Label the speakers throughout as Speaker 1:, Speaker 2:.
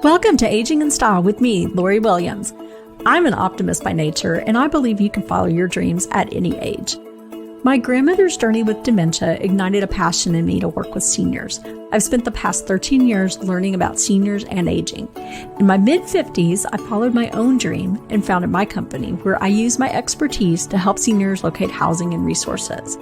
Speaker 1: Welcome to Aging in Style with me, Lori Williams. I'm an optimist by nature, and I believe you can follow your dreams at any age. My grandmother's journey with dementia ignited a passion in me to work with seniors. I've spent the past 13 years learning about seniors and aging. In my mid-50s, I followed my own dream and founded my company, where I use my expertise to help seniors locate housing and resources.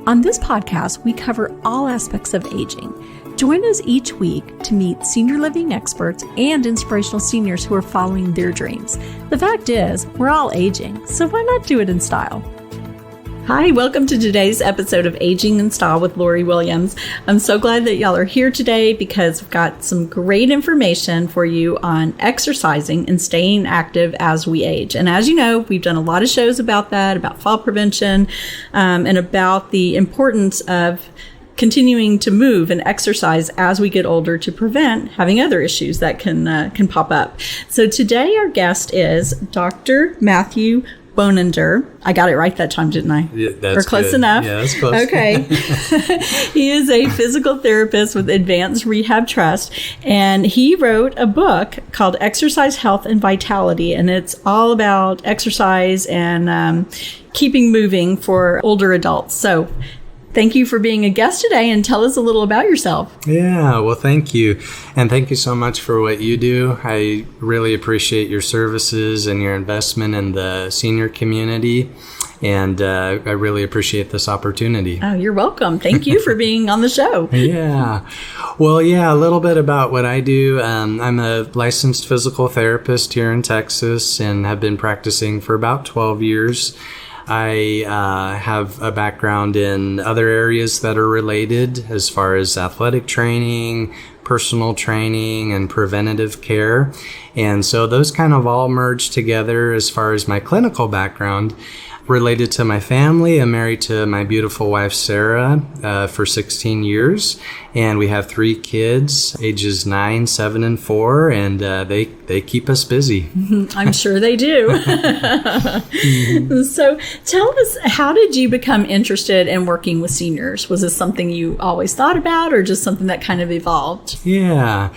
Speaker 1: On this podcast, we cover all aspects of aging. Join us each week to meet senior living experts and inspirational seniors who are following their dreams. The fact is, we're all aging, so why not do it in style? Hi, welcome to today's episode of Aging in Style with Lori Williams. I'm so glad that y'all are here today because we've got some great information for you on exercising and staying active as we age. And as you know, we've done a lot of shows about that, about fall prevention, and about the importance of continuing to move and exercise as we get older to prevent having other issues that can pop up. So today our guest is Dr. Matthew Bonander. I got it right that time, didn't I?
Speaker 2: Yeah, that's
Speaker 1: or close
Speaker 2: good.
Speaker 1: enough?
Speaker 2: Yeah, that's close.
Speaker 1: Okay. He is a physical therapist with Advanced Rehab Trust, and he wrote a book called Exercise, Health, and Vitality, and it's all about exercise and keeping moving for older adults. So thank you for being a guest today, and tell us a little about yourself.
Speaker 2: Yeah, well, thank you. And thank you so much for what you do. I really appreciate your services and your investment in the senior community. And I really appreciate this opportunity.
Speaker 1: Oh, you're welcome. Thank you for being on the show.
Speaker 2: Yeah. Well, yeah, a little bit about what I do. I'm a licensed physical therapist here in Texas and have been practicing for about 12 years. I have a background in other areas that are related as far as athletic training, personal training, and preventative care. And so those kind of all merge together as far as my clinical background. Related to my family, I'm married to my beautiful wife, Sarah, for 16 years. And we have 3 kids, ages 9, 7, and 4, and they keep us busy.
Speaker 1: I'm sure they do. So tell us, how did you become interested in working with seniors? Was this something you always thought about or just something that kind of evolved?
Speaker 2: Yeah.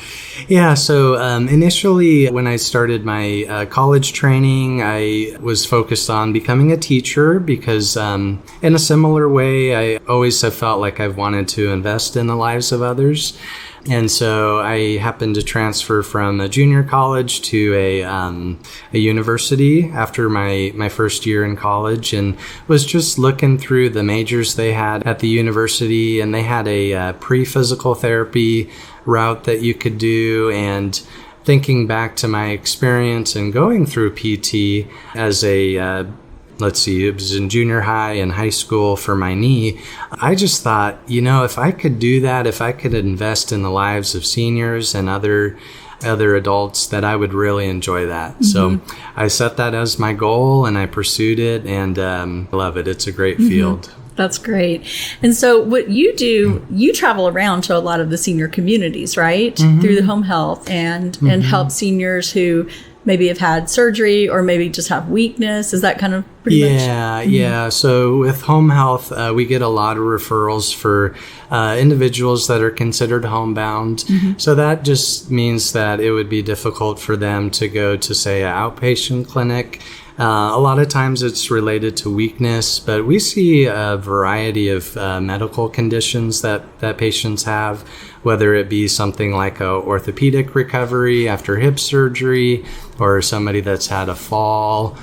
Speaker 2: So initially, when I started my college training, I was focused on becoming a teacher because in a similar way, I always have felt like I've wanted to invest in the lives of others. And so I happened to transfer from a junior college to a university after my first year in college, and was just looking through the majors they had at the university, and they had a pre-physical therapy route that you could do. And thinking back to my experience and going through PT as a it was in junior high and high school for my knee. I just thought, if I could do that, if I could invest in the lives of seniors and other adults, that I would really enjoy that. Mm-hmm. So I set that as my goal and I pursued it, and love it. It's a great field.
Speaker 1: That's great. And so what you do, you travel around to a lot of the senior communities, right? Mm-hmm. Through the home health and help seniors who maybe have had surgery or maybe just have weakness. Is that kind of pretty much?
Speaker 2: Yeah. So with home health, we get a lot of referrals for individuals that are considered homebound. Mm-hmm. So that just means that it would be difficult for them to go to, say, an outpatient clinic. A lot of times it's related to weakness, but we see a variety of medical conditions that patients have, whether it be something like a orthopedic recovery after hip surgery or somebody that's had a fall.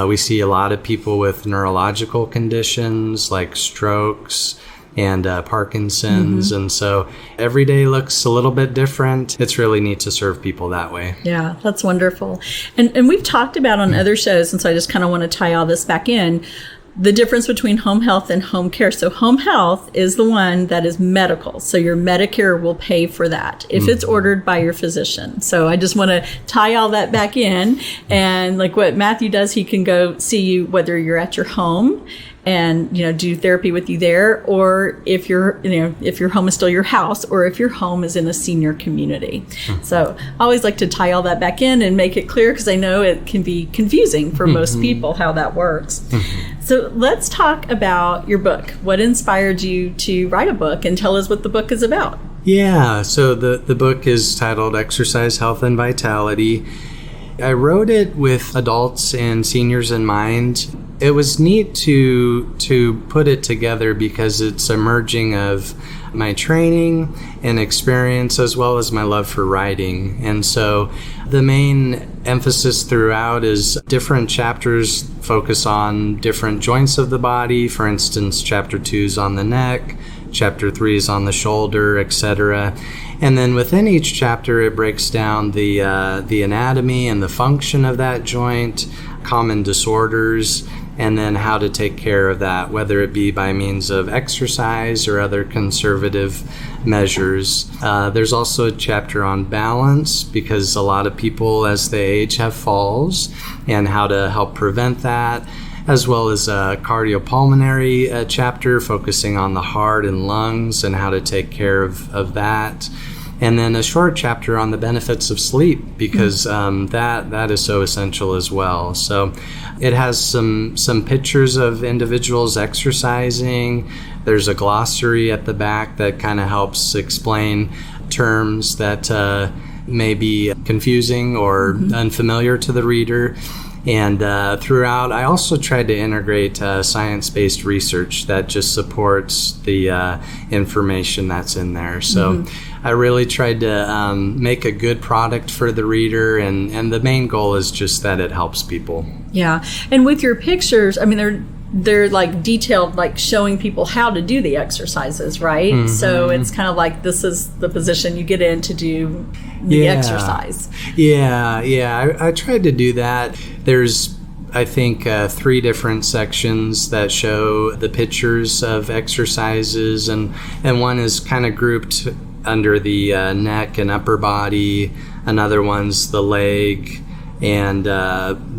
Speaker 2: We see a lot of people with neurological conditions like strokes and Parkinson's. Mm-hmm. And so every day looks a little bit different. It's really neat to serve people that way.
Speaker 1: Yeah, that's wonderful. And we've talked about on other shows, and so I just kind of want to tie all this back in, the difference between home health and home care. So home health is the one that is medical. So your Medicare will pay for that if it's ordered by your physician. So I just want to tie all that back in. And like what Matthew does, he can go see you whether you're at your home and, do therapy with you there, or if your home is still your house, or if your home is in a senior community. So I always like to tie all that back in and make it clear, because I know it can be confusing for most people how that works. So let's talk about your book. What inspired you to write a book, and tell us what the book is about?
Speaker 2: Yeah, so the book is titled Exercise, Health, and Vitality. I wrote it with adults and seniors in mind. It was neat to put it together because it's a merging of my training and experience as well as my love for writing. And so the main emphasis throughout is different chapters focus on different joints of the body. For instance, chapter 2 is on the neck, chapter 3 is on the shoulder, etc. And then within each chapter, it breaks down the anatomy and the function of that joint, common disorders, and then how to take care of that, whether it be by means of exercise or other conservative measures. There's also a chapter on balance, because a lot of people as they age have falls, and how to help prevent that, as well as a cardiopulmonary chapter focusing on the heart and lungs and how to take care of that. And then a short chapter on the benefits of sleep, because that is so essential as well. So it has some pictures of individuals exercising. There's a glossary at the back that kind of helps explain terms that may be confusing or unfamiliar to the reader. And throughout, I also tried to integrate science-based research that just supports the information that's in there. So I really tried to make a good product for the reader, and the main goal is just that it helps people.
Speaker 1: Yeah. And with your pictures, I mean, they're like detailed, like showing people how to do the exercises, right? So it's kind of like, this is the position you get in to do the exercise. Yeah.
Speaker 2: I tried to do that. There's, I think, 3 different sections that show the pictures of exercises, and one is kind of grouped under the neck and upper body. Another one's the leg and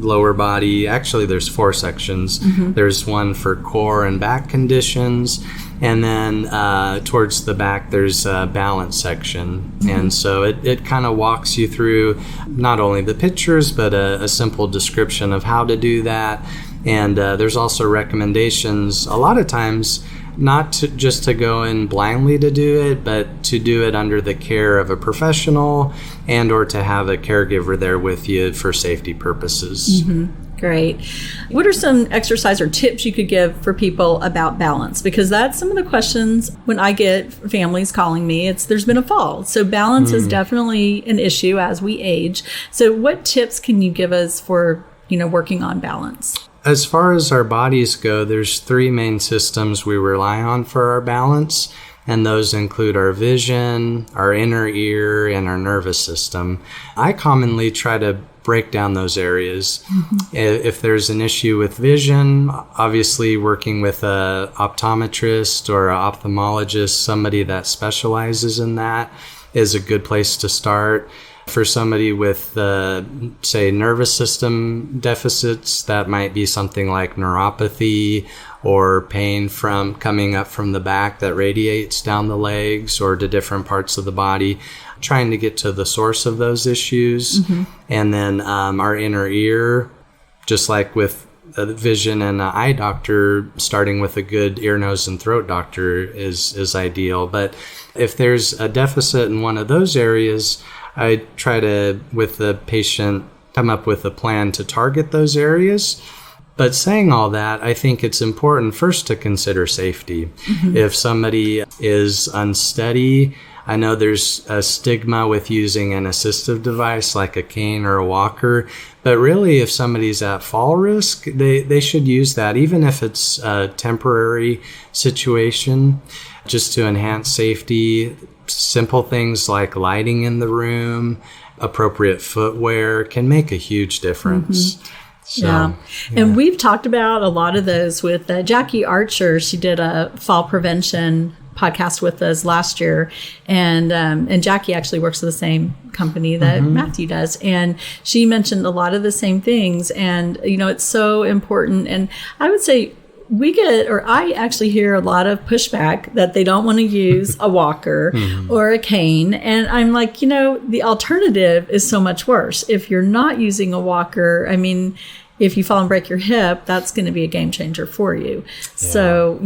Speaker 2: lower body. Actually, there's 4 sections. There's one for core and back conditions, and then towards the back there's a balance section. And so it kind of walks you through not only the pictures, but a simple description of how to do that. And there's also recommendations, a lot of times, not just to go in blindly to do it, but to do it under the care of a professional, and or to have a caregiver there with you for safety purposes.
Speaker 1: Great. What are some exercise or tips you could give for people about balance? Because that's some of the questions when I get families calling me. There's been a fall. So balance is definitely an issue as we age. So what tips can you give us for, working on balance?
Speaker 2: As far as our bodies go, there's 3 main systems we rely on for our balance, and those include our vision, our inner ear, and our nervous system. I commonly try to break down those areas. If there's an issue with vision, obviously working with an optometrist or an ophthalmologist, somebody that specializes in that, is a good place to start. For somebody with, say, nervous system deficits, that might be something like neuropathy or pain from coming up from the back that radiates down the legs or to different parts of the body, trying to get to the source of those issues. And then our inner ear, just like with vision and an eye doctor, starting with a good ear, nose, and throat doctor is ideal. But if there's a deficit in one of those areas, I try to, with the patient, come up with a plan to target those areas. But saying all that, I think it's important first to consider safety. If somebody is unsteady, I know there's a stigma with using an assistive device like a cane or a walker, but really if somebody's at fall risk, they should use that, even if it's a temporary situation, just to enhance safety. Simple things like lighting in the room, appropriate footwear can make a huge difference. So,
Speaker 1: And we've talked about a lot of those with Jackie Archer. She did a fall prevention podcast with us last year, and Jackie actually works for the same company that Matthew does, and she mentioned a lot of the same things. And it's so important. And I would say I actually hear a lot of pushback that they don't want to use a walker or a cane. And I'm like, the alternative is so much worse. If you're not using a walker, I mean, if you fall and break your hip, that's going to be a game changer for you. Yeah. So,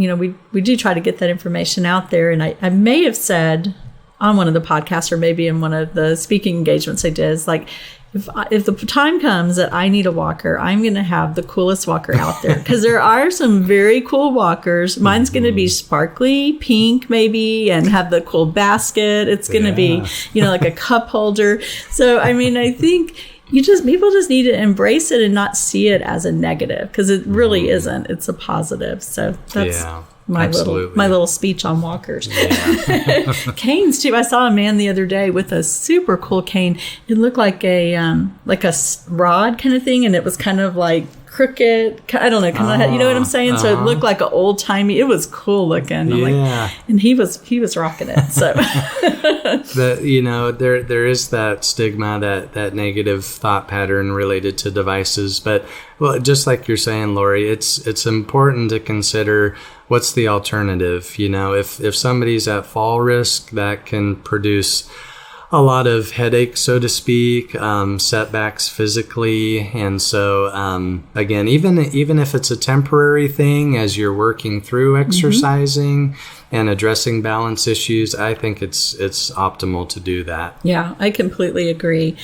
Speaker 1: we do try to get that information out there. And I may have said on one of the podcasts or maybe in one of the speaking engagements I did. It's like, if the time comes that I need a walker, I'm going to have the coolest walker out there, because there are some very cool walkers. Mine's going to be sparkly pink maybe and have the cool basket. It's going to be, like a cup holder. So, I mean, I think people just need to embrace it and not see it as a negative, because it really isn't. It's a positive. So that's my little speech on walkers. Yeah. Canes too. I saw a man the other day with a super cool cane. It looked like a rod kind of thing, and it was kind of like crooked. I don't know, kind of, you know what I'm saying? So it looked like an old timey. It was cool looking. And he was rocking it. So
Speaker 2: there is that stigma, that negative thought pattern related to devices. But just like you're saying, Lori, it's important to consider what's the alternative. If somebody's at fall risk, that can produce a lot of headache, so to speak, setbacks physically. And so, again, even if it's a temporary thing, as you're working through exercising and addressing balance issues, I think it's optimal to do that.
Speaker 1: Yeah, I completely agree.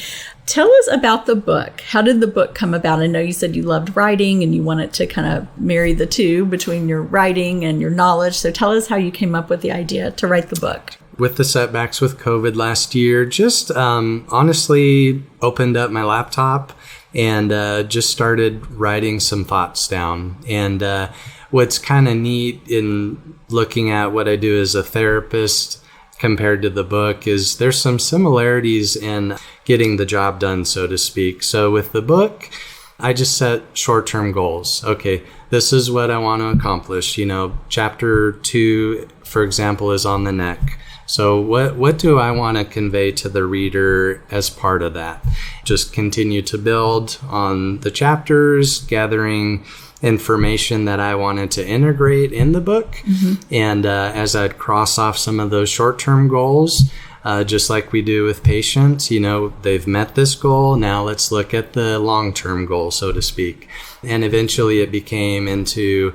Speaker 1: Tell us about the book. How did the book come about? I know you said you loved writing and you wanted to kind of marry the two between your writing and your knowledge. So tell us how you came up with the idea to write the book.
Speaker 2: With the setbacks with COVID last year, just honestly opened up my laptop and just started writing some thoughts down. And what's kind of neat in looking at what I do as a therapist compared to the book is there's some similarities in getting the job done, so to speak. So with the book, I just set short-term goals. Okay, this is what I want to accomplish. Chapter 2, for example, is on the neck. So what do I want to convey to the reader as part of that? Just continue to build on the chapters, gathering information that I wanted to integrate in the book. And as I'd cross off some of those short-term goals, just like we do with patients, they've met this goal. Now let's look at the long-term goal, so to speak. And eventually it became into,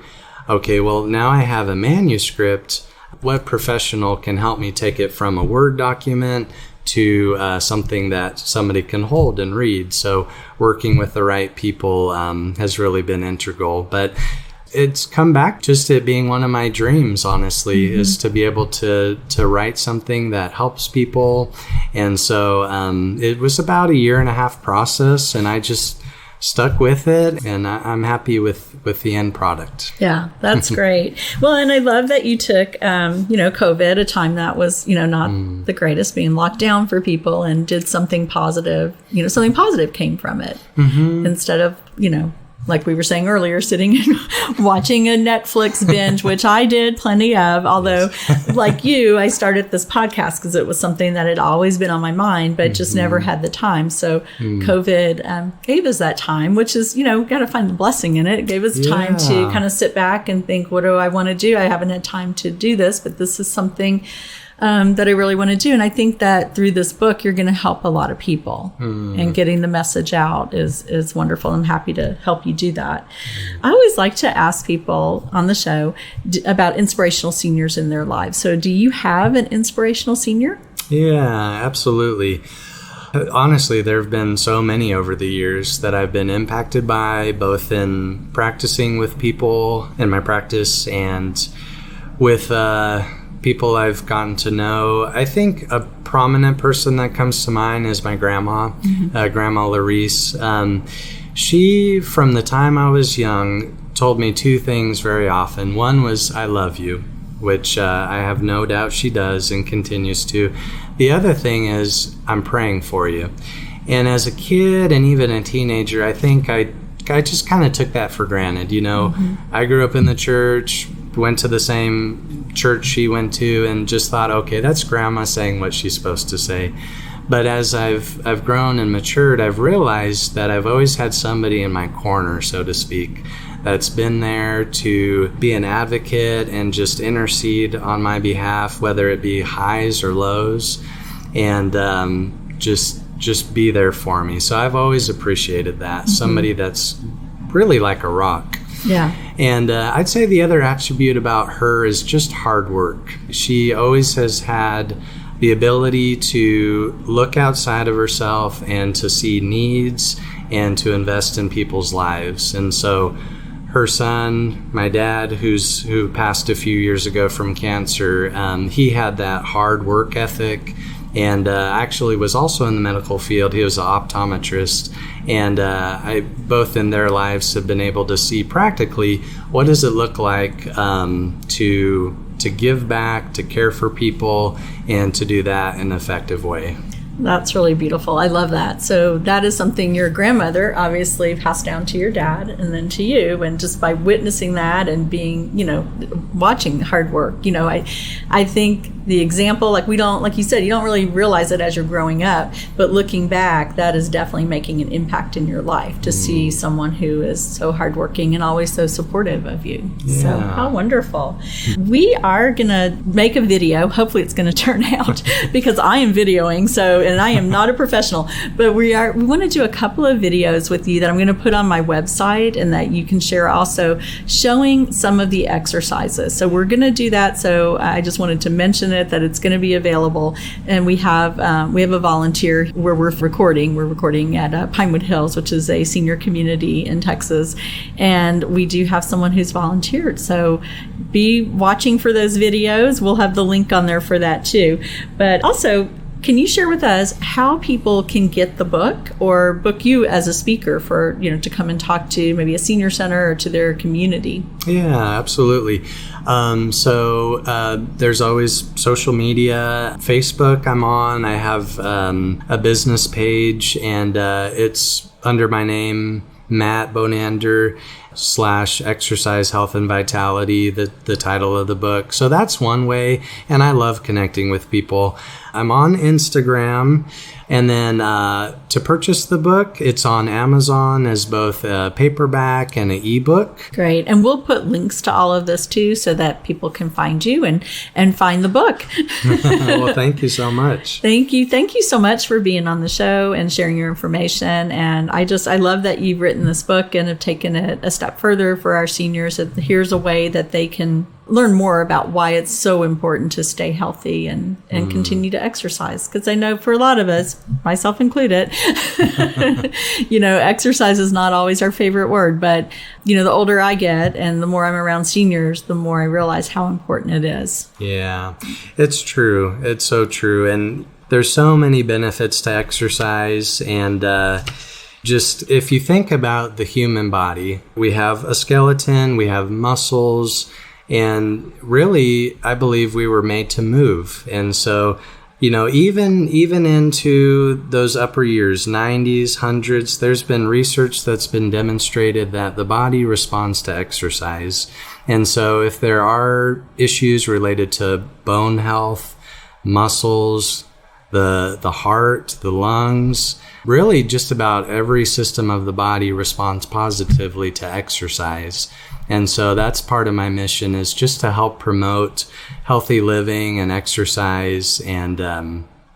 Speaker 2: okay, well, now I have a manuscript. What professional can help me take it from a Word document to something that somebody can hold and read? So working with the right people has really been integral. But it's come back just to being one of my dreams, honestly, is to be able to write something that helps people. And so it was about a 1.5-year process, and I just stuck with it, and I'm happy with the end product.
Speaker 1: Yeah, that's great. Well, and I love that you took, COVID, a time that was, not the greatest, being locked down for people, and did something positive. Something positive came from it instead of, like we were saying earlier, sitting and watching a Netflix binge, which I did plenty of. Although, like you, I started this podcast because it was something that had always been on my mind, but just never had the time. So COVID gave us that time, which is, got to find the blessing in it. It gave us time to kind of sit back and think, what do I want to do? I haven't had time to do this, but this is something that I really want to do. And I think that through this book, you're going to help a lot of people, and getting the message out is wonderful. I'm happy to help you do that. I always like to ask people on the show about inspirational seniors in their lives. So do you have an inspirational senior?
Speaker 2: Yeah, absolutely. Honestly, there have been so many over the years that I've been impacted by, both in practicing with people in my practice and with people I've gotten to know. I think a prominent person that comes to mind is my grandma, Grandma Larice. She, from the time I was young, told me 2 things very often. One was, I love you, which I have no doubt she does and continues to. The other thing is, I'm praying for you. And as a kid and even a teenager, I think I just kind of took that for granted. I grew up in the church, went to the same church she went to, and just thought, okay, that's grandma saying what she's supposed to say. But as I've grown and matured, I've realized that I've always had somebody in my corner, so to speak, that's been there to be an advocate and just intercede on my behalf, whether it be highs or lows, and just be there for me. So I've always appreciated that. Somebody that's really like a rock.
Speaker 1: Yeah.
Speaker 2: And I'd say the other attribute about her is just hard work. She always has had the ability to look outside of herself and to see needs and to invest in people's lives. And so her son, my dad, who passed a few years ago from cancer, he had that hard work ethic, and actually was also in the medical field. He was an optometrist, and I both in their lives have been able to see practically what does it look like to give back, to care for people, and to do that in an effective way.
Speaker 1: That's really beautiful. I love that. So that is something your grandmother obviously passed down to your dad and then to you. And just by witnessing that and being, watching hard work, I think the example, like you said, you don't really realize it as you're growing up, but looking back, that is definitely making an impact in your life to see someone who is so hardworking and always so supportive of you.
Speaker 2: Yeah.
Speaker 1: So how wonderful. We are going to make a video. Hopefully it's going to turn out because I am videoing. And I am not a professional, but we want to do a couple of videos with you that I'm going to put on my website and that you can share also, showing some of the exercises. So we're going to do that. So I just wanted to mention it, that it's going to be available. And we have a volunteer where we're recording. We're recording at Pinewood Hills, which is a senior community in Texas. And we do have someone who's volunteered. So be watching for those videos. We'll have the link on there for that too. But also, can you share with us how people can get the book or book you as a speaker for, to come and talk to maybe a senior center or to their community?
Speaker 2: Yeah, absolutely. So there's always social media. Facebook I'm on. I have a business page, and it's under my name, Matt Bonander /Exercise Health and Vitality, the title of the book. So that's one way, and I love connecting with people. I'm on Instagram, and then to purchase the book, it's on Amazon as both a paperback and an ebook.
Speaker 1: Great. And we'll put links to all of this too so that people can find you and find the book.
Speaker 2: Well, thank you so much.
Speaker 1: Thank you. Thank you so much for being on the show and sharing your information. And I love that you've written this book and have taken it a step further for our seniors. Here's a way that they can learn more about why it's so important to stay healthy and continue to exercise. Because I know for a lot of us, myself included, exercise is not always our favorite word. But, the older I get and the more I'm around seniors, the more I realize how important it is.
Speaker 2: Yeah, it's true. It's so true. And there's so many benefits to exercise. And just if you think about the human body, we have a skeleton, we have muscles, and really, I believe we were made to move. And so, even into those upper years, 90s, 100s, there's been research that's been demonstrated that the body responds to exercise. And so if there are issues related to bone health, muscles, the heart, the lungs, really just about every system of the body responds positively to exercise. And so that's part of my mission, is just to help promote healthy living and exercise, and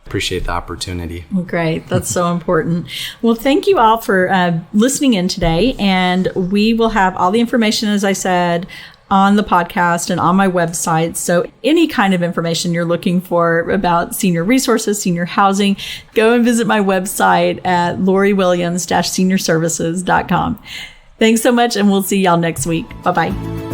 Speaker 2: appreciate the opportunity.
Speaker 1: Great. That's so important. Well, thank you all for listening in today. And we will have all the information, as I said, on the podcast and on my website. So any kind of information you're looking for about senior resources, senior housing, go and visit my website at loriwilliams-seniorservices.com. Thanks so much, and we'll see y'all next week. Bye-bye.